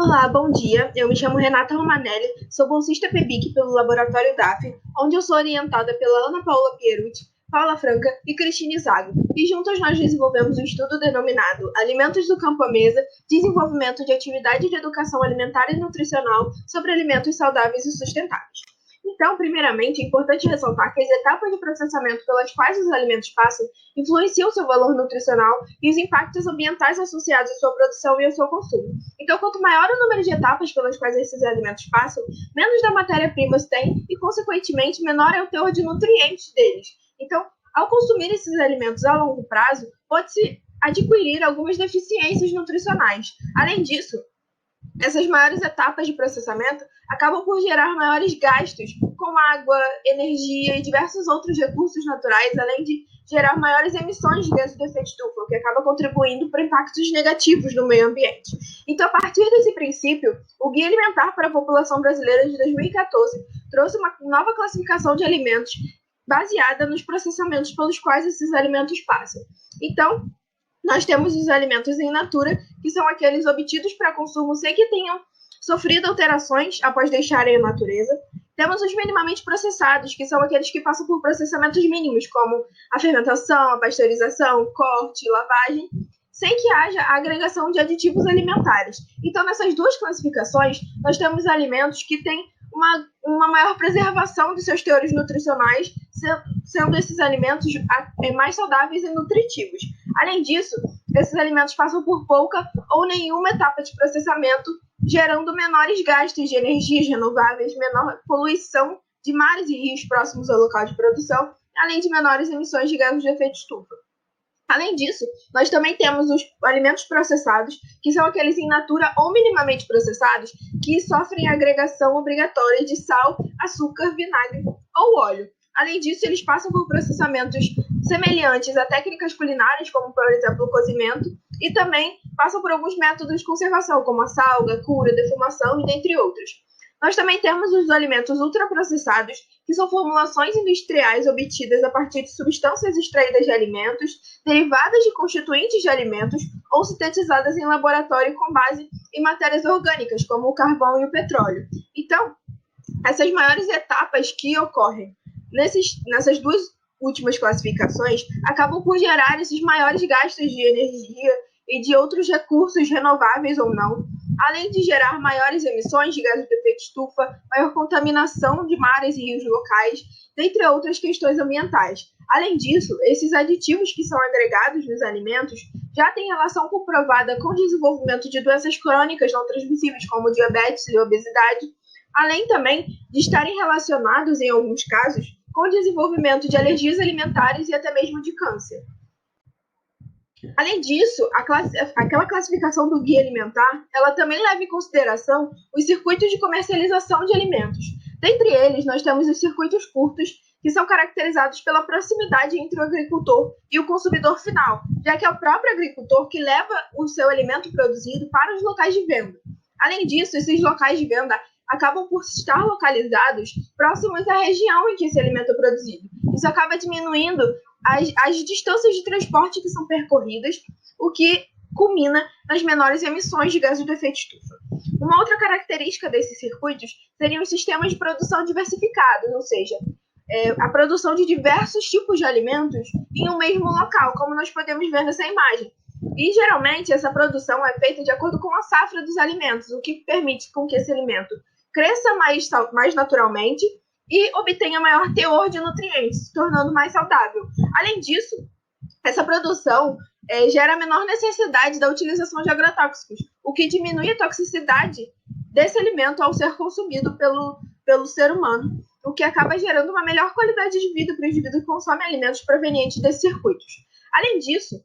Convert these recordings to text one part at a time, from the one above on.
Olá, bom dia. Eu me chamo Renata Romanelli, sou bolsista PEBIC pelo Laboratório DAF, onde eu sou orientada pela Ana Paula Pierucci, Paula Franca e Cristine Zago. E juntas nós desenvolvemos um estudo denominado Alimentos do Campo à Mesa, desenvolvimento de atividade de educação alimentar e nutricional sobre alimentos saudáveis e sustentáveis. Então, primeiramente, é importante ressaltar que as etapas de processamento pelas quais os alimentos passam influenciam seu valor nutricional e os impactos ambientais associados à sua produção e ao seu consumo. Então, quanto maior o número de etapas pelas quais esses alimentos passam, menos da matéria-prima tem e, consequentemente, menor é o teor de nutrientes deles. Então, ao consumir esses alimentos a longo prazo, pode-se adquirir algumas deficiências nutricionais. Além disso, essas maiores etapas de processamento acabam por gerar maiores gastos com água, energia e diversos outros recursos naturais, além de gerar maiores emissões de gases de efeito estufa, o que acaba contribuindo para impactos negativos no meio ambiente. Então, a partir desse princípio, o Guia Alimentar para a População Brasileira de 2014 trouxe uma nova classificação de alimentos baseada nos processamentos pelos quais esses alimentos passam. Então, nós temos os alimentos in natura, que são aqueles obtidos para consumo sem que tenham sofrido alterações após deixarem a natureza. Temos os minimamente processados, que são aqueles que passam por processamentos mínimos, como a fermentação, a pasteurização, corte, lavagem, sem que haja a agregação de aditivos alimentares. Então, nessas duas classificações, nós temos alimentos que têm uma maior preservação de seus teores nutricionais, sendo esses alimentos mais saudáveis e nutritivos. Além disso, esses alimentos passam por pouca ou nenhuma etapa de processamento, gerando menores gastos de energias renováveis, menor poluição de mares e rios próximos ao local de produção, além de menores emissões de gases de efeito estufa. Além disso, nós também temos os alimentos processados, que são aqueles in natura ou minimamente processados, que sofrem agregação obrigatória de sal, açúcar, vinagre ou óleo. Além disso, eles passam por processamentos semelhantes a técnicas culinárias, como, por exemplo, o cozimento, e também passam por alguns métodos de conservação, como a salga, cura, defumação e dentre outros. Nós também temos os alimentos ultraprocessados, que são formulações industriais obtidas a partir de substâncias extraídas de alimentos, derivadas de constituintes de alimentos ou sintetizadas em laboratório com base em matérias orgânicas, como o carvão e o petróleo. Então, essas maiores etapas que ocorrem nessas duas últimas classificações acabam por gerar esses maiores gastos de energia e de outros recursos renováveis ou não, além de gerar maiores emissões de gases de efeito estufa, maior contaminação de mares e rios locais, dentre outras questões ambientais. Além disso, esses aditivos que são agregados nos alimentos já têm relação comprovada com o desenvolvimento de doenças crônicas não transmissíveis, como diabetes e obesidade, além também de estarem relacionados, em alguns casos, com o desenvolvimento de alergias alimentares e até mesmo de câncer. Além disso, aquela classificação do Guia Alimentar, ela também leva em consideração os circuitos de comercialização de alimentos. Dentre eles, nós temos os circuitos curtos, que são caracterizados pela proximidade entre o agricultor e o consumidor final, já que é o próprio agricultor que leva o seu alimento produzido para os locais de venda. Além disso, esses locais de venda acabam por estar localizados próximos à região em que esse alimento é produzido. Isso acaba diminuindo as distâncias de transporte que são percorridas, o que culmina nas menores emissões de gases de efeito estufa. Uma outra característica desses circuitos seriam os sistemas de produção diversificados, ou seja, a produção de diversos tipos de alimentos em um mesmo local, como nós podemos ver nessa imagem. E, geralmente, essa produção é feita de acordo com a safra dos alimentos, o que permite com que esse alimento cresça mais naturalmente e obtenha maior teor de nutrientes, se tornando mais saudável. Além disso, essa produção gera menor necessidade da utilização de agrotóxicos, o que diminui a toxicidade desse alimento ao ser consumido pelo ser humano, o que acaba gerando uma melhor qualidade de vida para o indivíduo que consome alimentos provenientes desses circuitos. Além disso,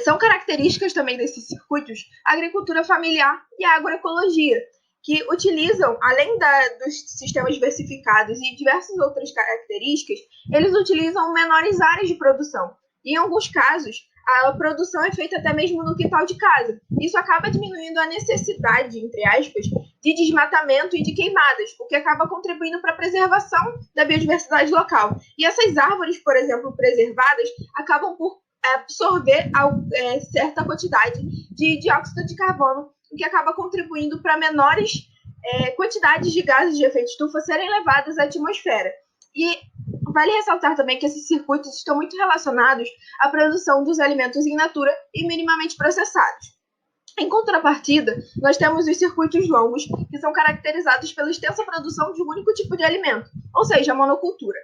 são características também desses circuitos a agricultura familiar e a agroecologia, que utilizam, além dos sistemas diversificados e diversas outras características, eles utilizam menores áreas de produção. E, em alguns casos, a produção é feita até mesmo no quintal de casa. Isso acaba diminuindo a necessidade, entre aspas, de desmatamento e de queimadas, o que acaba contribuindo para a preservação da biodiversidade local. E essas árvores, por exemplo, preservadas, acabam por absorver certa quantidade de dióxido de carbono o que acaba contribuindo para menores quantidades de gases de efeito estufa serem levadas à atmosfera. E vale ressaltar também que esses circuitos estão muito relacionados à produção dos alimentos in natura e minimamente processados. Em contrapartida, nós temos os circuitos longos, que são caracterizados pela extensa produção de um único tipo de alimento, ou seja, a monocultura.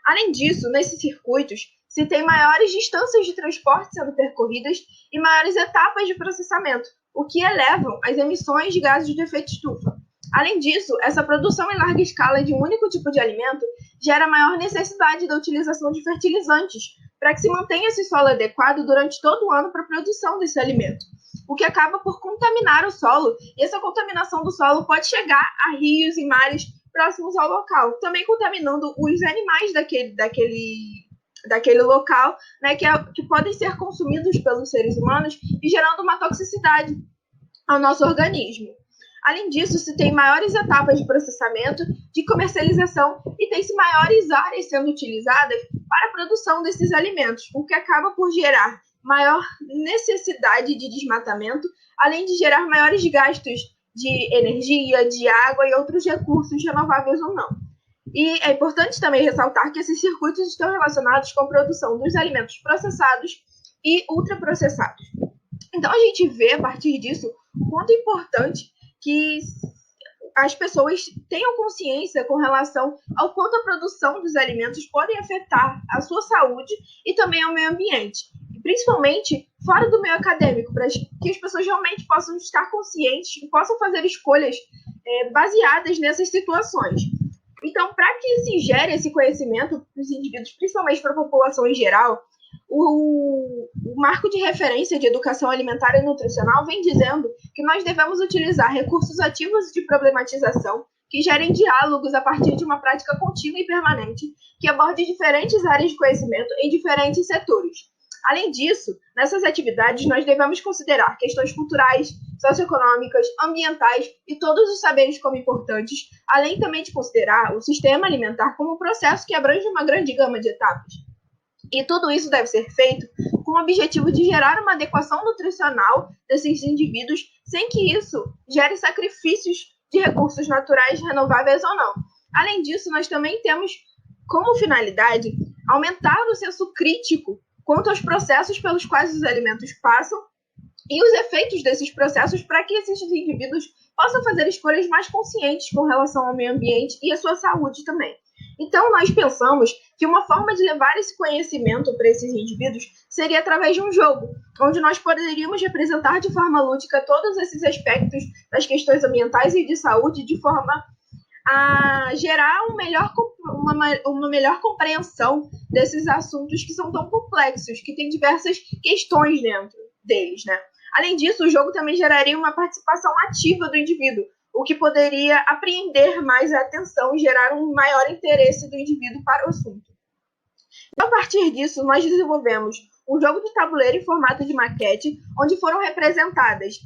Além disso, nesses circuitos, se tem maiores distâncias de transporte sendo percorridas e maiores etapas de processamento, o que elevam as emissões de gases de efeito estufa. Além disso, essa produção em larga escala de um único tipo de alimento gera maior necessidade da utilização de fertilizantes, para que se mantenha esse solo adequado durante todo o ano para a produção desse alimento, o que acaba por contaminar o solo, e essa contaminação do solo pode chegar a rios e mares próximos ao local, também contaminando os animais daquele local, né, que podem ser consumidos pelos seres humanos e gerando uma toxicidade ao nosso organismo. Além disso, se tem maiores etapas de processamento, de comercialização e tem-se maiores áreas sendo utilizadas para a produção desses alimentos, o que acaba por gerar maior necessidade de desmatamento, além de gerar maiores gastos de energia, de água e outros recursos renováveis ou não. E é importante também ressaltar que esses circuitos estão relacionados com a produção dos alimentos processados e ultraprocessados. Então a gente vê a partir disso o quanto é importante que as pessoas tenham consciência com relação ao quanto a produção dos alimentos podem afetar a sua saúde e também ao meio ambiente, principalmente fora do meio acadêmico, para que as pessoas realmente possam estar conscientes e possam fazer escolhas baseadas nessas situações. Então, para que se gere esse conhecimento para os indivíduos, principalmente para a população em geral, o marco de referência de educação alimentar e nutricional vem dizendo que nós devemos utilizar recursos ativos de problematização que gerem diálogos a partir de uma prática contínua e permanente que aborde diferentes áreas de conhecimento em diferentes setores. Além disso, nessas atividades nós devemos considerar questões culturais, socioeconômicas, ambientais e todos os saberes como importantes, além também de considerar o sistema alimentar como um processo que abrange uma grande gama de etapas. E tudo isso deve ser feito com o objetivo de gerar uma adequação nutricional desses indivíduos, sem que isso gere sacrifícios de recursos naturais renováveis ou não. Além disso, nós também temos como finalidade aumentar o senso crítico quanto aos processos pelos quais os alimentos passam e os efeitos desses processos para que esses indivíduos possam fazer escolhas mais conscientes com relação ao meio ambiente e à sua saúde também. Então, nós pensamos que uma forma de levar esse conhecimento para esses indivíduos seria através de um jogo, onde nós poderíamos representar de forma lúdica todos esses aspectos das questões ambientais e de saúde de forma a gerar uma melhor compreensão desses assuntos que são tão complexos, que têm diversas questões dentro deles, né? Além disso, o jogo também geraria uma participação ativa do indivíduo, o que poderia apreender mais a atenção e gerar um maior interesse do indivíduo para o assunto. A partir disso, nós desenvolvemos um jogo de tabuleiro em formato de maquete, onde foram representadas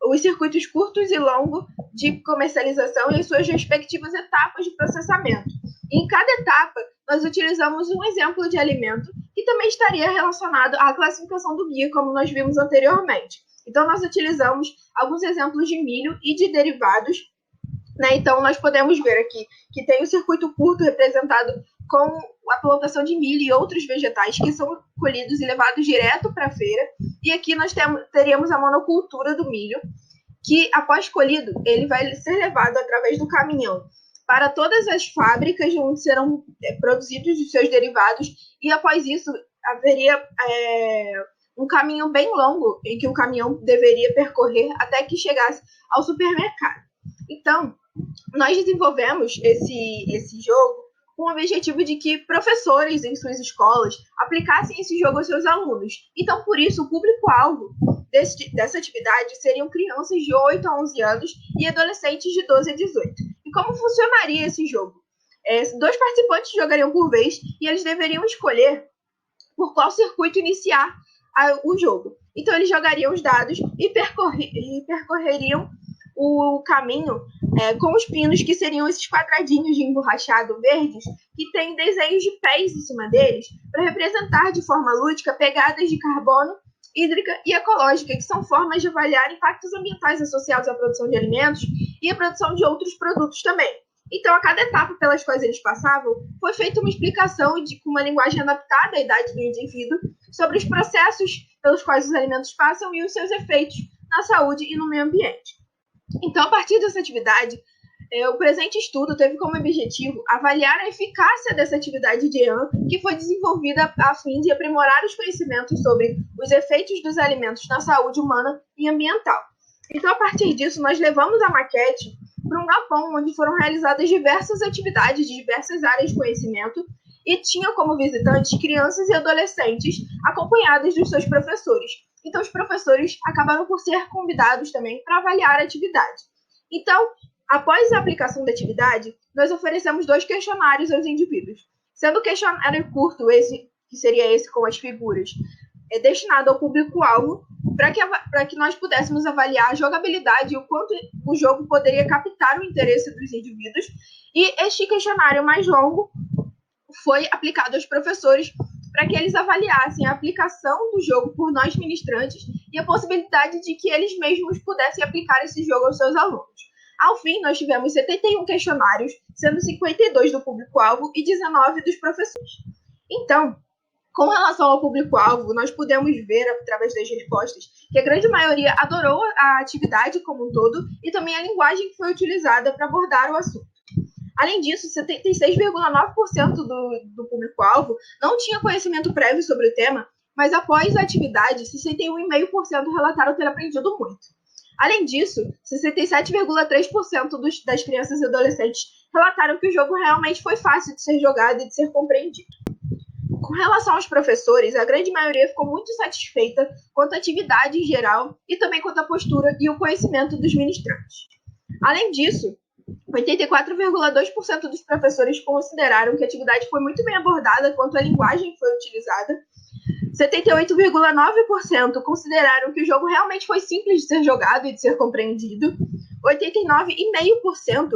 os circuitos curtos e longos de comercialização e as suas respectivas etapas de processamento. E em cada etapa, nós utilizamos um exemplo de alimento que também estaria relacionado à classificação do guia, como nós vimos anteriormente. Então, nós utilizamos alguns exemplos de milho e de derivados, né? Então, nós podemos ver aqui que tem o circuito curto representado com a plantação de milho e outros vegetais que são colhidos e levados direto para a feira. E aqui nós teríamos a monocultura do milho, que após colhido, ele vai ser levado através do caminhão para todas as fábricas onde serão produzidos os seus derivados, e após isso haveria um caminho bem longo em que o caminhão deveria percorrer até que chegasse ao supermercado. Então, nós desenvolvemos esse jogo com o objetivo de que professores em suas escolas aplicassem esse jogo aos seus alunos. Então, por isso, o público-alvo dessa atividade seriam crianças de 8 a 11 anos e adolescentes de 12 a 18. E como funcionaria esse jogo? 2 participantes jogariam por vez e eles deveriam escolher por qual circuito iniciar o jogo. Então, eles jogariam os dados e percorreriam o caminho com os pinos, que seriam esses quadradinhos de emborrachado verdes, que tem desenhos de pés em cima deles, para representar de forma lúdica pegadas de carbono hídrica e ecológica, que são formas de avaliar impactos ambientais associados à produção de alimentos e à produção de outros produtos também. Então, a cada etapa pelas quais eles passavam, foi feita uma explicação com uma linguagem adaptada à idade do indivíduo sobre os processos pelos quais os alimentos passam e os seus efeitos na saúde e no meio ambiente. Então, a partir dessa atividade, o presente estudo teve como objetivo avaliar a eficácia dessa atividade de EAN, que foi desenvolvida a fim de aprimorar os conhecimentos sobre os efeitos dos alimentos na saúde humana e ambiental. Então, a partir disso, nós levamos a maquete para um galpão onde foram realizadas diversas atividades de diversas áreas de conhecimento e tinha como visitantes crianças e adolescentes acompanhadas dos seus professores. Então, os professores acabaram por ser convidados também para avaliar a atividade. Então, após a aplicação da atividade, nós oferecemos 2 questionários aos indivíduos. Sendo o questionário curto, que seria esse com as figuras, destinado ao público-alvo, para que nós pudéssemos avaliar a jogabilidade e o quanto o jogo poderia captar o interesse dos indivíduos. E este questionário mais longo foi aplicado aos professores para que eles avaliassem a aplicação do jogo por nós ministrantes e a possibilidade de que eles mesmos pudessem aplicar esse jogo aos seus alunos. Ao fim, nós tivemos 71 questionários, sendo 52 do público-alvo e 19 dos professores. Então, com relação ao público-alvo, nós pudemos ver, através das respostas, que a grande maioria adorou a atividade como um todo e também a linguagem que foi utilizada para abordar o assunto. Além disso, 76,9% do público-alvo não tinha conhecimento prévio sobre o tema, mas após a atividade, 61,5% relataram ter aprendido muito. Além disso, 67,3% das crianças e adolescentes relataram que o jogo realmente foi fácil de ser jogado e de ser compreendido. Com relação aos professores, a grande maioria ficou muito satisfeita quanto à atividade em geral e também quanto à postura e o conhecimento dos ministrantes. Além disso, 84,2% dos professores consideraram que a atividade foi muito bem abordada quanto à linguagem que foi utilizada. 78,9% consideraram que o jogo realmente foi simples de ser jogado e de ser compreendido. 89,5%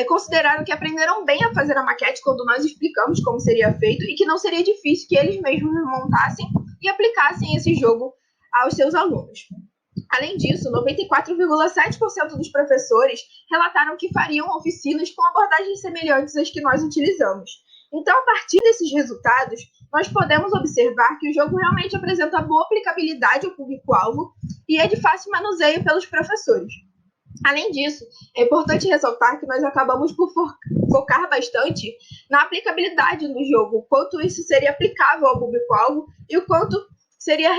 consideraram que aprenderam bem a fazer a maquete quando nós explicamos como seria feito e que não seria difícil que eles mesmos montassem e aplicassem esse jogo aos seus alunos. Além disso, 94,7% dos professores relataram que fariam oficinas com abordagens semelhantes às que nós utilizamos. Então, a partir desses resultados, nós podemos observar que o jogo realmente apresenta boa aplicabilidade ao público-alvo e é de fácil manuseio pelos professores. Além disso, é importante ressaltar que nós acabamos por focar bastante na aplicabilidade do jogo, o quanto isso seria aplicável ao público-alvo e o quanto seria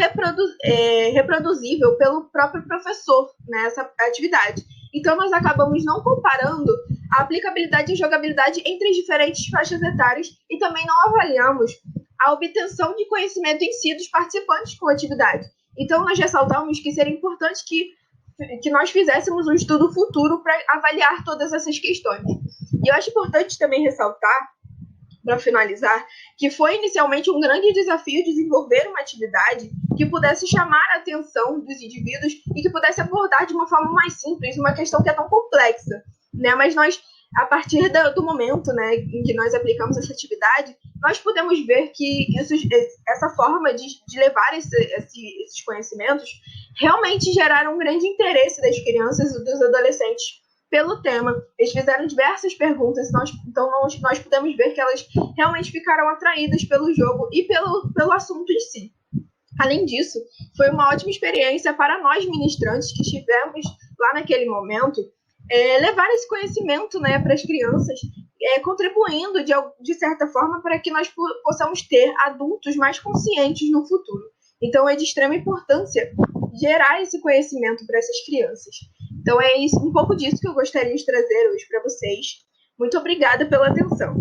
reproduzível pelo próprio professor nessa atividade. Então, nós acabamos não comparando a aplicabilidade e jogabilidade entre as diferentes faixas etárias e também não avaliamos a obtenção de conhecimento em si dos participantes com a atividade. Então, nós ressaltamos que seria importante que nós fizéssemos um estudo futuro para avaliar todas essas questões. E eu acho importante também ressaltar, para finalizar, que foi inicialmente um grande desafio desenvolver uma atividade que pudesse chamar a atenção dos indivíduos e que pudesse abordar de uma forma mais simples uma questão que é tão complexa, né? Mas nós, a partir do momento, né, em que nós aplicamos essa atividade, nós podemos ver que essa forma de levar esses conhecimentos realmente geraram um grande interesse das crianças e dos adolescentes pelo tema. Eles fizeram diversas perguntas, então nós podemos ver que elas realmente ficaram atraídas pelo jogo e pelo assunto em si. Além disso, foi uma ótima experiência para nós ministrantes que estivemos lá naquele momento, levar esse conhecimento, né, para as crianças, contribuindo de certa forma para que nós possamos ter adultos mais conscientes no futuro. Então é de extrema importância gerar esse conhecimento para essas crianças. Então é isso, um pouco disso que eu gostaria de trazer hoje para vocês. Muito obrigada pela atenção.